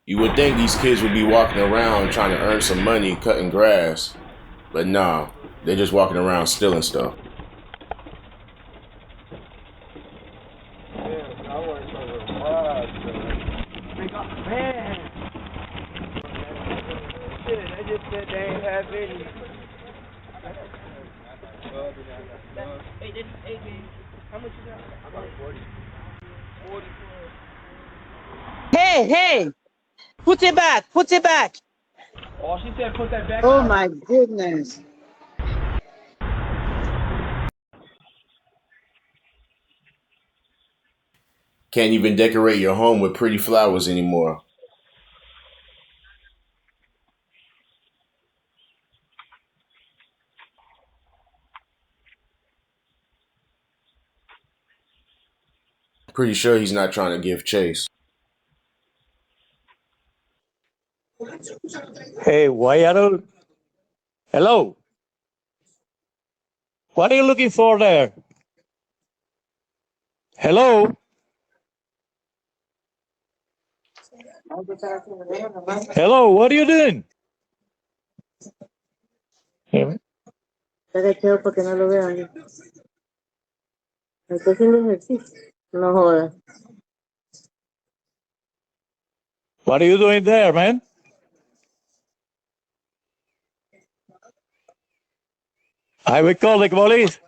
You would think these kids would be walking around trying to earn some money cutting grass, but nah, they're just walking around stealing stuff. Hey, hey, put it back, put it back. Oh, she said put that back Oh out. my goodness. Can't even decorate your home with pretty flowers anymore. Pretty sure he's not trying to give chase. Hey, why are you? Hello. What are you looking for there? Hello. Hello. What are you doing? Hear Está agachado para que no lo vean. Está haciendo ejercicio. No jodas. What are you doing there, man? I will call the police.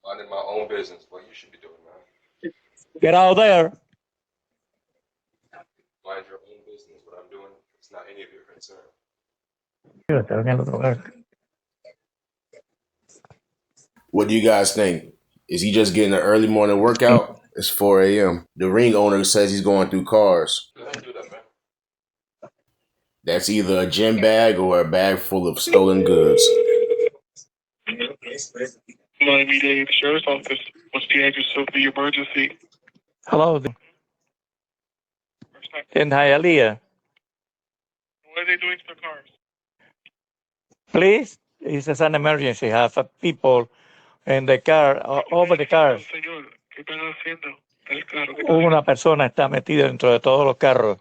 Minding my own business. What you should be doing, man. Get out there. Mind your own business. What I'm doing, it's not any of your concern. What do you guys think? Is he just getting an early morning workout? It's 4 a.m. The ring owner says he's going through cars. Go ahead and do that, man. That's either a gym bag or a bag full of stolen goods. Miami-Dade Sheriff's Office. What's the address of the emergency? Hello. In Hialeah. What are they doing to the cars? Please. It's an emergency. Have people in the car, over the cars. Señor, ¿qué están haciendo? El carro. Una persona está metida dentro de todos los carros.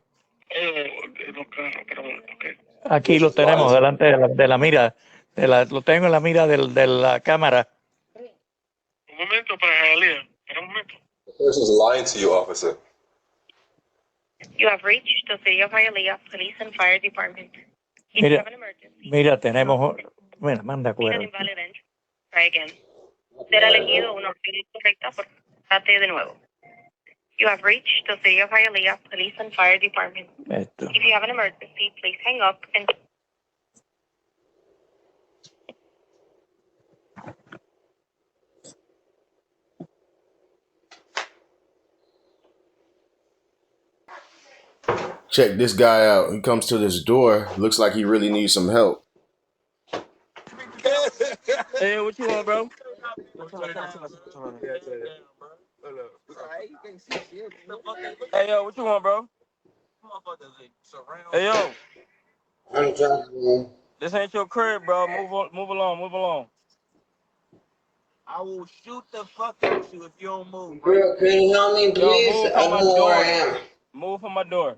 De los carros, perdón. Okay. Aquí lo tenemos delante de la mira. Lo tengo en la mira de la cámara. Un momento para Jalía. Espera un momento. The person's lying to you, officer. You have reached the City of Hialeah Police and Fire Department. If you have an emergency, Mira, tenemos. Mira, manda need an cuero. invalid entry. Try again. Será elegido una opción incorrecta por trate de nuevo. You have reached the City of Hialeah Police and Fire Department. Esto. If you have an emergency, please hang up and Check this guy out. He comes to this door. Looks like he really needs some help. Hey, what you want, bro? Hey, yo, what you want, bro? Hey, yo. This ain't your crib, bro. Move along. I will shoot the fuck out you if you don't move. Girl, can you help me, please? Move I from my know where I door. am. Move from my door.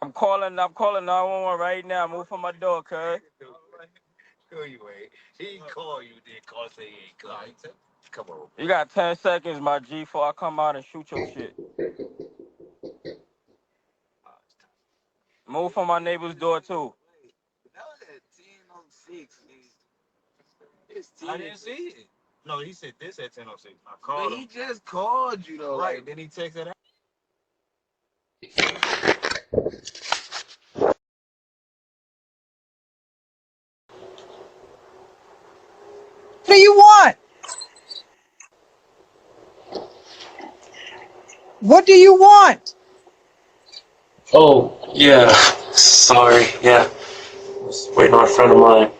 I'm calling 911 right now. Move from my door, cuz. Who you ain't? He call you, then call say he ain't call. Come on. You got 10 seconds, my G, before I come out and shoot your shit. Move from my neighbor's door, too. That was at 10:06. It's 10. I didn't see it. No, he said this at 10:06. I called him. He just called you, though. Right, then he texted out. What do you want? What do you want? Oh, yeah. Sorry. Yeah. I was waiting on a friend of mine.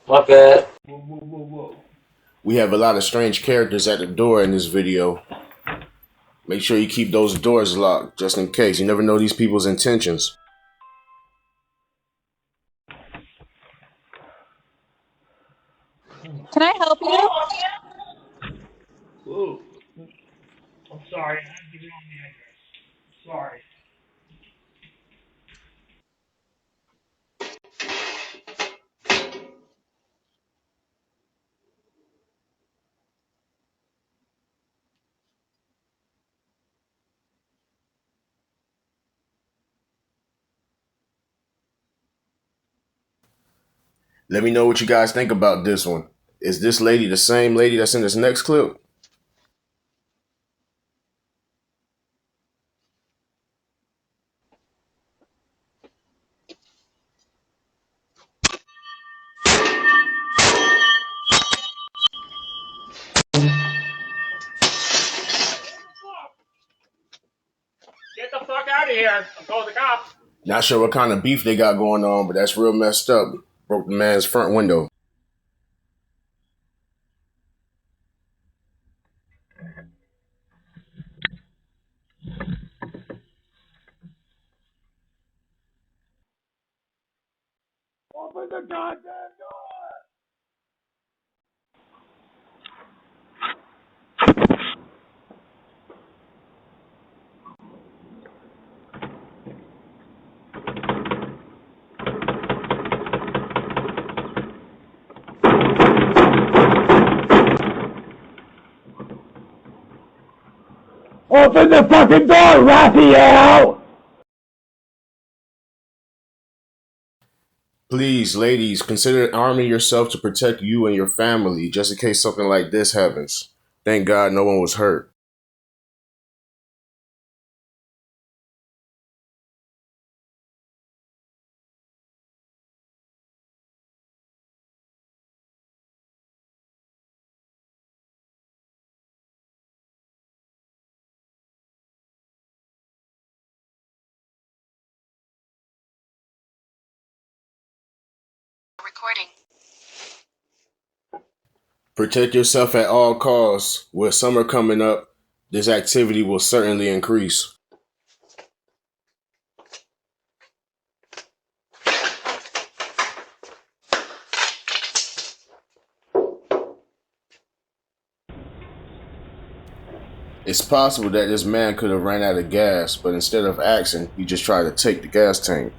My bad. We have a lot of strange characters at the door in this video. Make sure you keep those doors locked, just in case. You never know these people's intentions. Can I help you? Ooh, I'm sorry. I have to give you all the address. Sorry. Let me know what you guys think about this one. Is this lady the same lady that's in this next clip? Get the fuck out of here. I'm calling the cops. Not sure what kind of beef they got going on, but that's real messed up. Broke the man's front window. Open the goddamn door. Open the fucking door, Raphael! Please, ladies, consider arming yourself to protect you and your family just in case something like this happens. Thank God no one was hurt. Recording. Protect yourself at all costs. With summer coming up, this activity will certainly increase. It's possible that this man could have ran out of gas, but instead of asking, he just tried to take the gas tank.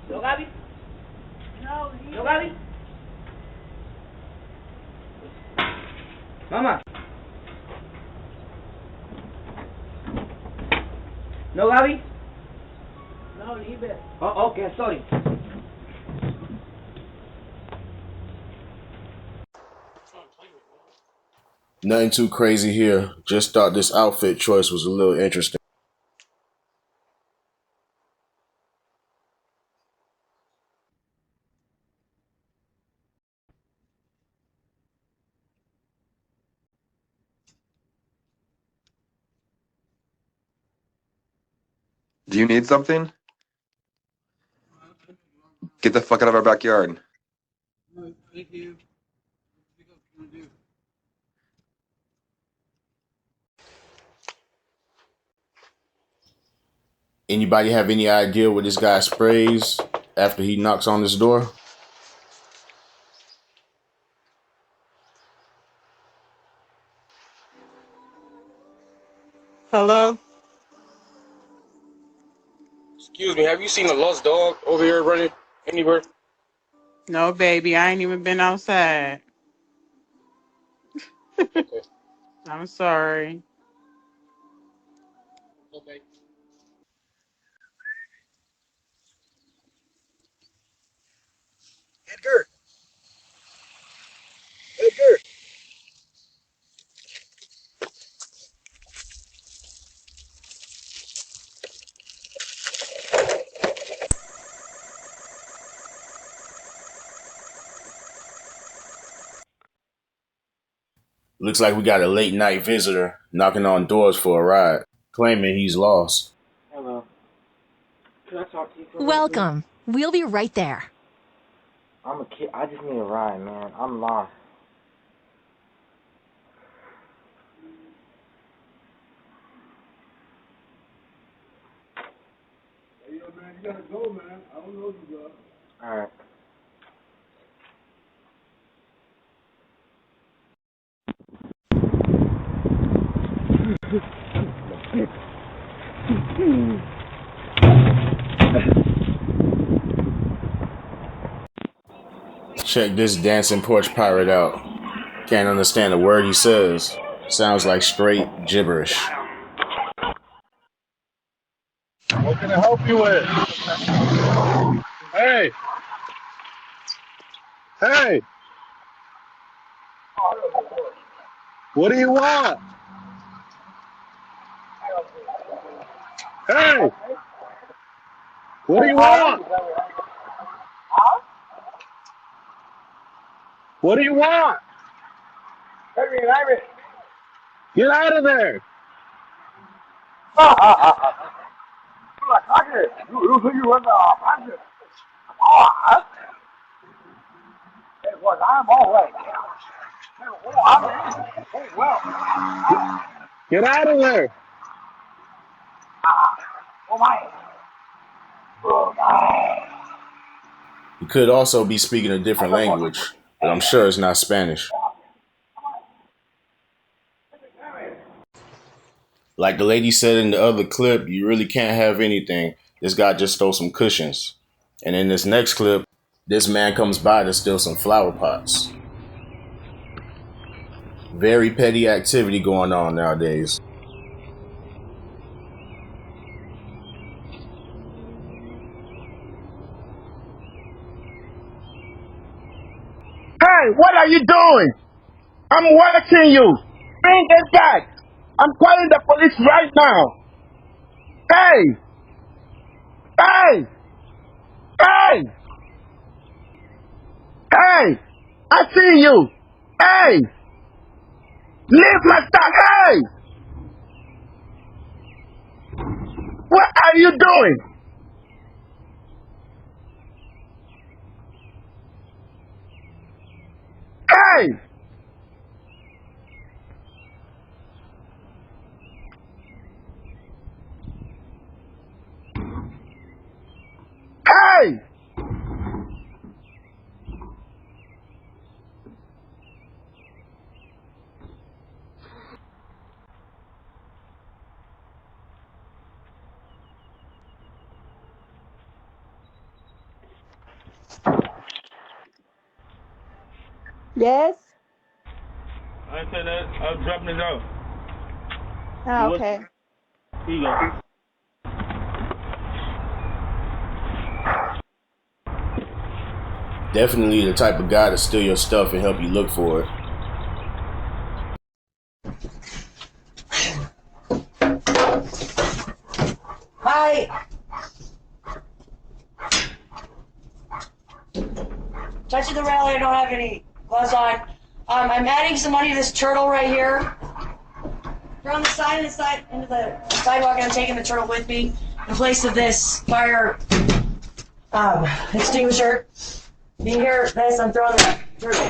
No, Gaby? No, Gaby? Mama. No, Gaby? No, leave it. Oh, okay, sorry. Nothing too crazy here. Just thought this outfit choice was a little interesting. Do you need something? Get the fuck out of our backyard. Anybody have any idea what this guy sprays after he knocks on this door? Hello? Excuse me, have you seen a lost dog over here running anywhere? No, baby, I ain't even been outside. Okay. I'm sorry. Okay. Edgar! Edgar! Looks like we got a late night visitor knocking on doors for a ride, claiming he's lost. Hello. Can I talk to you for a minute, please? Welcome. We'll be right there. I'm a kid. I just need a ride, man. I'm lost. Hey, yo, man, you gotta go, man. I don't know you, bro. Alright. Check this dancing porch pirate out. Can't understand a word he says. Sounds like straight gibberish. What can I help you with? Hey! Hey! What do you want? Hey! What do you want? What do you want? Get out of there! Get out of there! He could also be speaking a different language, but I'm sure it's not Spanish. Like the lady said in the other clip, you really can't have anything. This guy just stole some cushions. And in this next clip, this man comes by to steal some flower pots. Very petty activity going on nowadays. Hey, what are you doing? I'm watching you. Bring it back. I'm calling the police right now. Hey! Hey! Hey! Hey! I see you. Hey! Leave my stuff. Hey! What are you doing? Hey! Hey! Yes. I said that. I was dropping it out. Ah, okay. Here you go. Definitely the type of guy to steal your stuff and help you look for it. Hi. Touching the railing, I don't have any gloves on. I'm adding some money to this turtle right here. They're on the side of the into the sidewalk, and I'm taking the turtle with me in place of this fire extinguisher. You hear this? I'm throwing the turtle.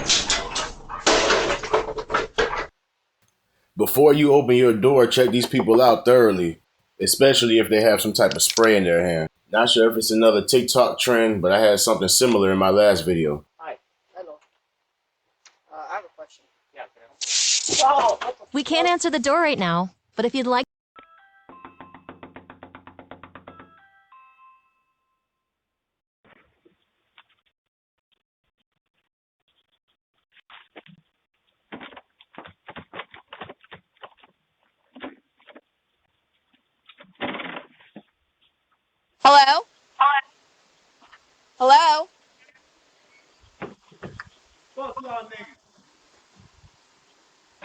Before you open your door, check these people out thoroughly, especially if they have some type of spray in their hand. Not sure if it's another TikTok trend, but I had something similar in my last video. Hi. Hello. I have a question. Yeah. We can't answer the door right now, but if you'd like. Hello? Hello?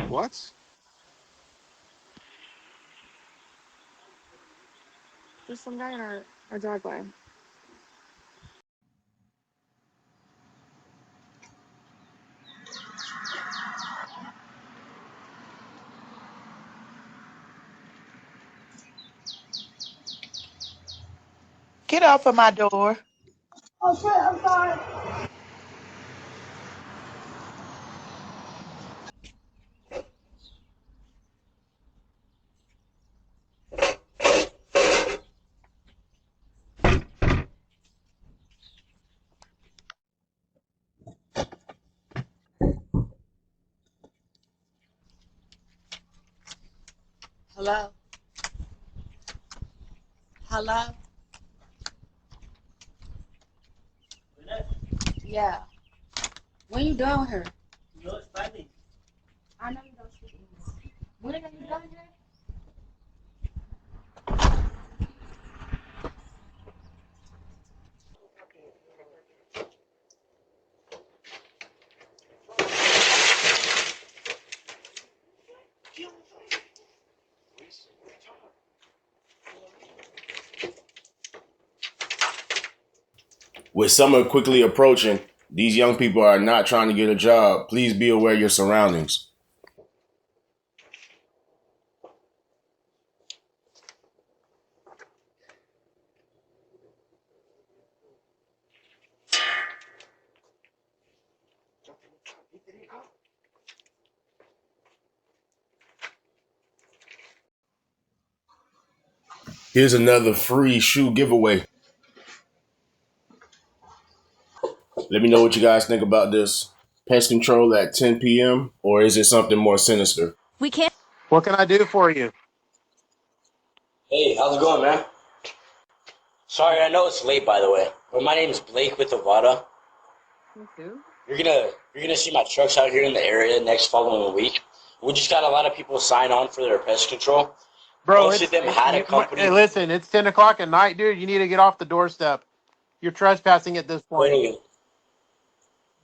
What? There's some guy in our driveway. Get off of my door. Oh shit, I'm sorry. Hello? Hello? Yeah. When you done with her? No Spanish. I know you don't speak English. When are you done with her? With summer quickly approaching, these young people are not trying to get a job. Please be aware of your surroundings. Here's another free shoe giveaway. Let me know what you guys think about this. Pest control at 10 p.m. or is it something more sinister? We can't. What can I do for you? Hey, how's it going, man? Sorry, I know it's late, by the way. But my name's Blake with Avada. You're gonna see my trucks out here in the area next following week. We just got a lot of people sign on for their pest control. Bro, Most of them had a company. hey, listen, it's 10 o'clock at night, dude. You need to get off the doorstep. You're trespassing at this point. Wait a minute.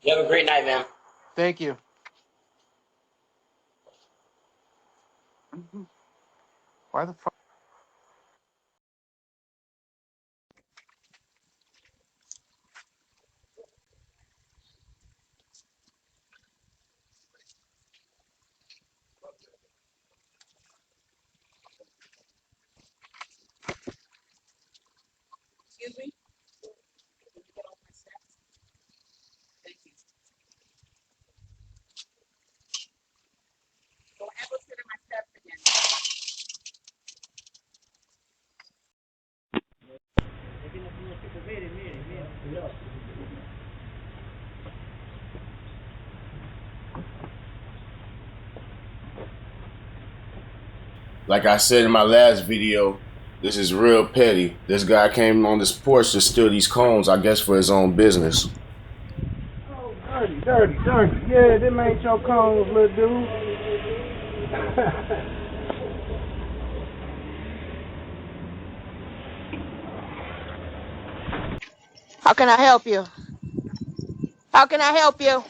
You have a great night, man. Thank you. Why the fuck? Excuse me? Thank you. Don't ever sit in my steps again. Like I said in my last video, this is real petty. This guy came on this porch to steal these cones, I guess for his own business. Oh, dirty. Yeah, them ain't your cones, little dude. How can I help you? How can I help you?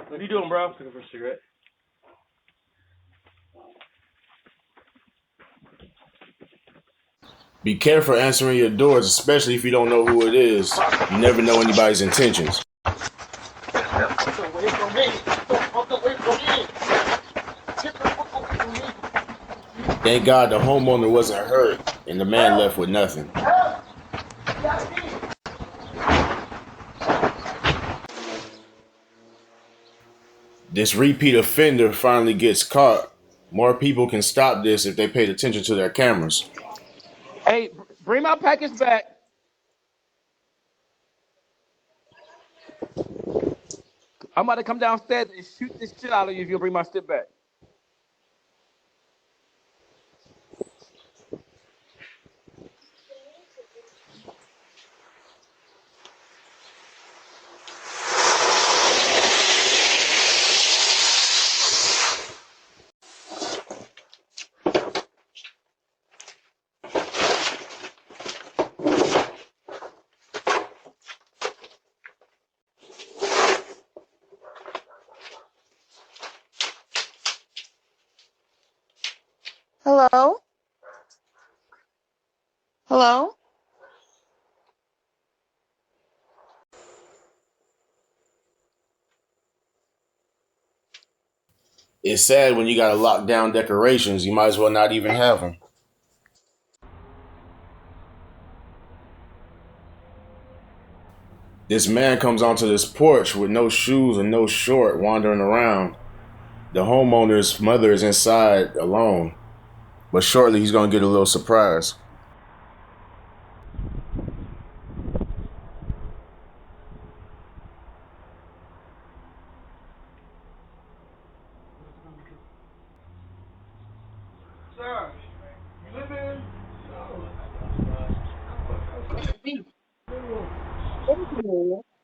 What are you doing, bro? Looking for a cigarette. Be careful answering your doors, especially if you don't know who it is. You never know anybody's intentions. Get away from me. Get the fuck away from me. Get the fuck away from me. Thank God the homeowner wasn't hurt and the man left with nothing. This repeat offender finally gets caught. More people can stop this if they paid attention to their cameras. Hey, bring my package back. I'm about to come downstairs and shoot this shit out of you if you'll bring my stick back. Hello? Hello? It's sad when you gotta lock down decorations, you might as well not even have them. This man comes onto this porch with no shoes and no short, wandering around. The homeowner's mother is inside alone, but shortly he's gonna get a little surprise. Sir, you live in?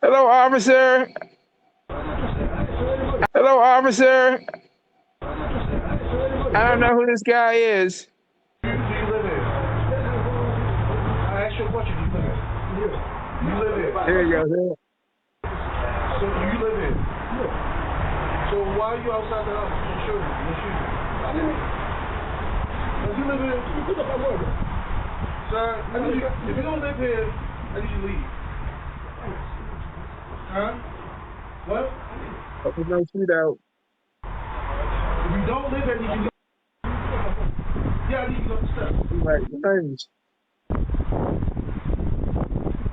Hello, officer. Hello, officer. I don't know who this guy is. Do you live in? I asked you a question. Do you live in? You live in? There you go. So do you live in? So why are you outside the house? No shoes. No shoes. I didn't. If you live in, you pick up that word. Sir, I need you, if you don't live here, I need you to leave. Huh? What? There's no shootout. If you don't live here, I need you to Yeah, I need you to go to step. Right, thanks.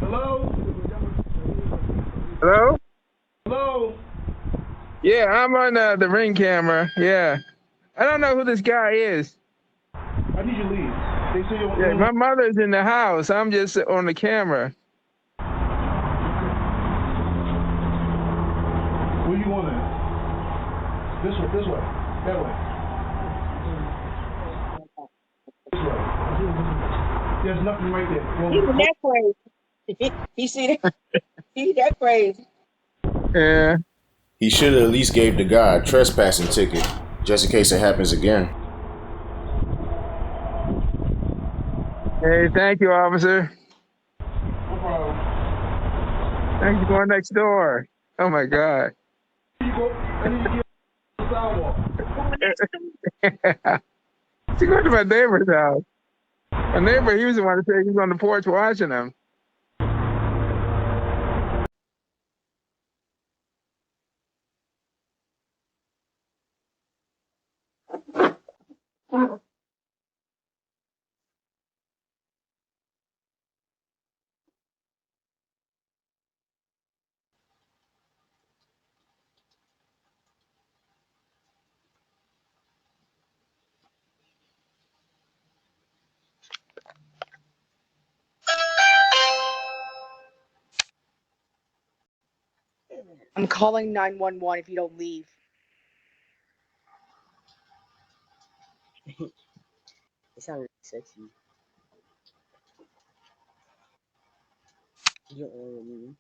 Hello? Hello? Hello? Yeah, I'm on the ring camera. Yeah. I don't know who this guy is. I need you to leave. They say you're Yeah, my mother's in the house. I'm just on the camera. Where you going at? This way, that way. This way. There's nothing right there. He was that crazy. He see that? He that crazy. Yeah. He should have at least gave the guy a trespassing ticket, just in case it happens again. Hey, thank you, officer. No problem. Thank you for going next door. Oh my God. I need to get on the sidewalk. She going to my neighbor's house. My neighbor, he was the one that said he was on the porch watching them. I'm calling 911 if you don't leave. It sounded sexy. You don't know me.